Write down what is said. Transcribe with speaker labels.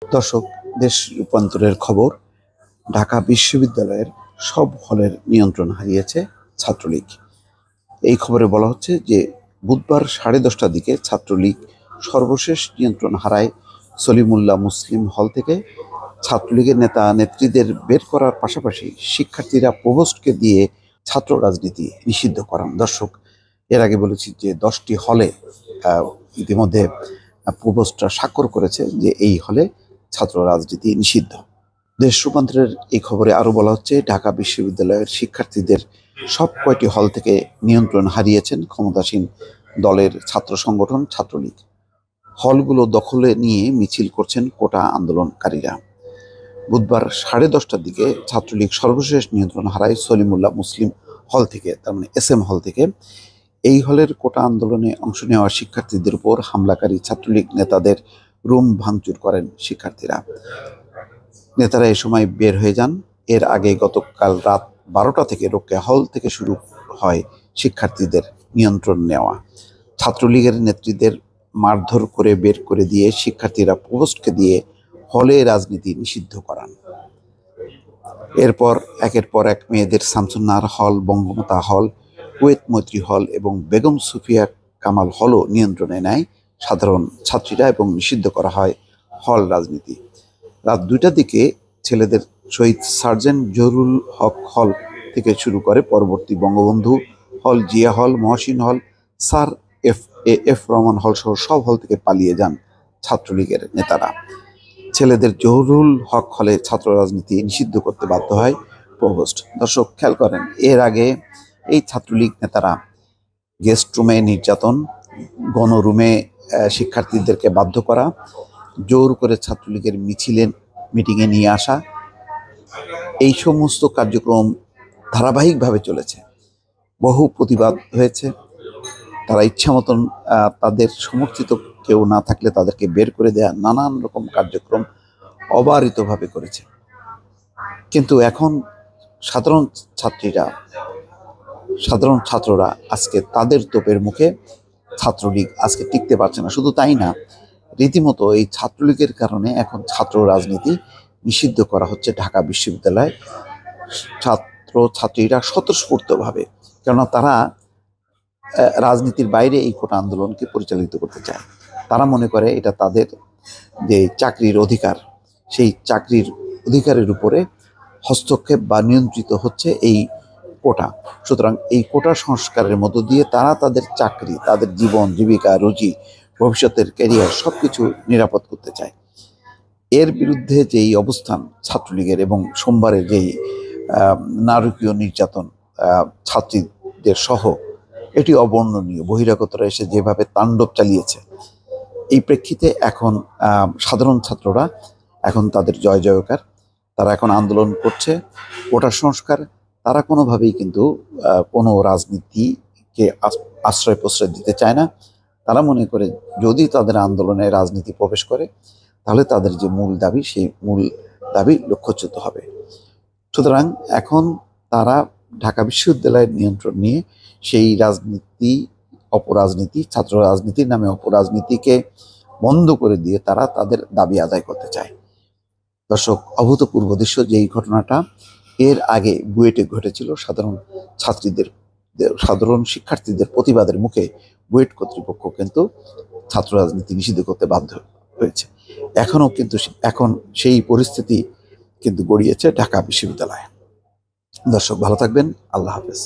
Speaker 1: দর্শক, দেশ রূপান্তরের খবর। ঢাকা বিশ্ববিদ্যালয়ের সব হলের নিয়ন্ত্রণ হারিয়েছে ছাত্রলীগ। এই খবরে বলা হচ্ছে যে বুধবার 10:30টার দিকে ছাত্রলীগ সর্বশেষ নিয়ন্ত্রণ হারায় সলিমুল্লাহ মুসলিম হল থেকে। ছাত্রলীগের নেতা নেত্রীদের বের করার পাশাপাশি শিক্ষার্থীরা প্রভোস্টকে দিয়ে ছাত্র রাজনীতি নিষিদ্ধ করান। দর্শক, এর আগে বলেছি যে 10টি হলে ইতিমধ্যে প্রভোস্টরা স্বাক্ষর করেছে যে এই হলে ছাত্র রাজনীতি নিষিদ্ধ। দেশ রূপান্তরের এই খবরে আরো বলা হচ্ছে, ঢাকা বিশ্ববিদ্যালয়ের শিক্ষার্থীদের সব কয়টি হল থেকে নিয়ন্ত্রণ হারিয়েছেন ক্ষমতাসীন দলের ছাত্র সংগঠন ছাত্রলীগ। হলগুলো দখলে নিয়ে মিছিল করছেন কোটা আন্দোলনকারীরা। বুধবার 10:30টার দিকে ছাত্রলীগ সর্বশেষ নিয়ন্ত্রণ হারায় সলিমুল্লাহ মুসলিম হল থেকে, তার মানে SM হল থেকে। এই হলের কোটা আন্দোলনে অংশ নেওয়া শিক্ষার্থীদের উপর হামলাকারী ছাত্রলীগ নেতাদের রুম ভাঙচুর করেন শিক্ষার্থীরা। নেতারা এ সময় বের হয়ে যান। এর আগে গতকাল রাত 12টা থেকে রোকেয়া হল থেকে শুরু হয় শিক্ষার্থীদের নিয়ন্ত্রণ নেওয়া। ছাত্রলীগের নেত্রীদের মারধর করে বের করে দিয়ে শিক্ষার্থীরা প্রভোস্টকে দিয়ে হলে রাজনীতি নিষিদ্ধ করান। এরপর একের পর এক মেয়েদের শামসুন্নাহার হল, বঙ্গমাতা হল, কুয়েত মৈত্রী হল এবং বেগম সুফিয়া কামাল হলও নিয়ন্ত্রণে নেয় সাধারণ ছাত্রীরা এবং নিষিদ্ধ করা হয় হল রাজনীতি। রাত 2টার দিকে ছেলেদের শহীদ সার্জেন্ট জহুরুল হক হল থেকে শুরু করে পরবর্তী বঙ্গবন্ধু হল, জিয়া হল, মহসিন হল, স্যার এফ রহমান হল সহ সব হল থেকে পালিয়ে যান ছাত্রলীগের নেতারা। ছেলেদের জহুরুল হক হলে ছাত্র রাজনীতি নিষিদ্ধ করতে বাধ্য হয় প্রভোস্ট। দর্শক, খেয়াল করেন, এর আগে এই ছাত্রলীগ নেতারা গেস্ট রুমে নির্যাতন, গণরুমে শিক্ষার্থীদেরকে বাধ্য করা, জোর করে ছাত্রলীগের মিটিংয়ে নিয়ে আসা, এই সমস্ত কার্যক্রম ধারাবাহিকভাবে চলেছে। বহু প্রতিবাদ হয়েছে। তারা ইচ্ছা মতন তাদের সমর্থিত কেউ না থাকলে তাদেরকে বের করে দেয়া, নানান রকম কার্যক্রম অবারিতভাবে করেছে। কিন্তু এখন সাধারণ ছাত্ররা আজকে তাদের তোপের মুখে ছাত্রলীগ আজকে টিকতে পারছে না। শুধু তাই না, রীতিমতো এই ছাত্রলীগের কারণে এখন ছাত্র রাজনীতি নিষিদ্ধ করা হচ্ছে ঢাকা বিশ্ববিদ্যালয়ে। ছাত্রীরা স্বতঃস্ফূর্তভাবে, কেননা তারা রাজনীতির বাইরে এই কোটা আন্দোলনকে পরিচালিত করতে চায়। তারা মনে করে এটা তাদের যে চাকরির অধিকার, সেই চাকরির অধিকারের উপরে হস্তক্ষেপ বা নিয়ন্ত্রিত হচ্ছে এই কোটা। সুতরাং এই কোটা সংস্কারের মধ্য দিয়ে তারা তাদের চাকরি, তাদের জীবন জীবিকা, রুজি, ভবিষ্যতের ক্যারিয়ার সবকিছু নিরাপদ করতে চায়। এর বিরুদ্ধে যেই অবস্থান ছাত্রলীগের এবং সোমবারের যেই নারকীয় নির্যাতন ছাত্রীদের সহ, এটি অবর্ণনীয়। বহিরাগতরা এসে যেভাবে তাণ্ডব চালিয়েছে, এই প্রেক্ষিতে এখন সাধারণ ছাত্ররা এখন তাদের জয় জয়কার। তারা এখন আন্দোলন করছে কোটা সংস্কার। তারা কোনোভাবেই কিন্তু কোনো রাজনীতিকে আশ্রয় প্রশ্রয় দিতে চায় না। তারা মনে করে যদি তাদের আন্দোলনে রাজনীতি প্রবেশ করে তাহলে তাদের যে মূল দাবি, সেই মূল দাবি লক্ষ্যচ্যুত হবে। সুতরাং এখন তারা ঢাকা বিশ্ববিদ্যালয়ের নিয়ন্ত্রণ নিয়ে সেই রাজনীতি, অপরাজনীতি, ছাত্র রাজনীতির নামে অপরাজনীতিকে বন্ধ করে দিয়ে তারা তাদের দাবি আদায় করতে চায়। দর্শক, অভূতপূর্ব দৃশ্য যেই ঘটনাটা এর আগে বুয়েটে ঘটেছিল। সাধারণ শিক্ষার্থীদের প্রতিবাদের মুখে বুয়েট কর্তৃপক্ষ কিন্তু ছাত্র রাজনীতি নিষিদ্ধ করতে বাধ্য হয়েছে। এখন সেই পরিস্থিতি কিন্তু গড়িয়েছে ঢাকা বিশ্ববিদ্যালয়ে। দর্শক, ভালো থাকবেন। আল্লাহ হাফেজ।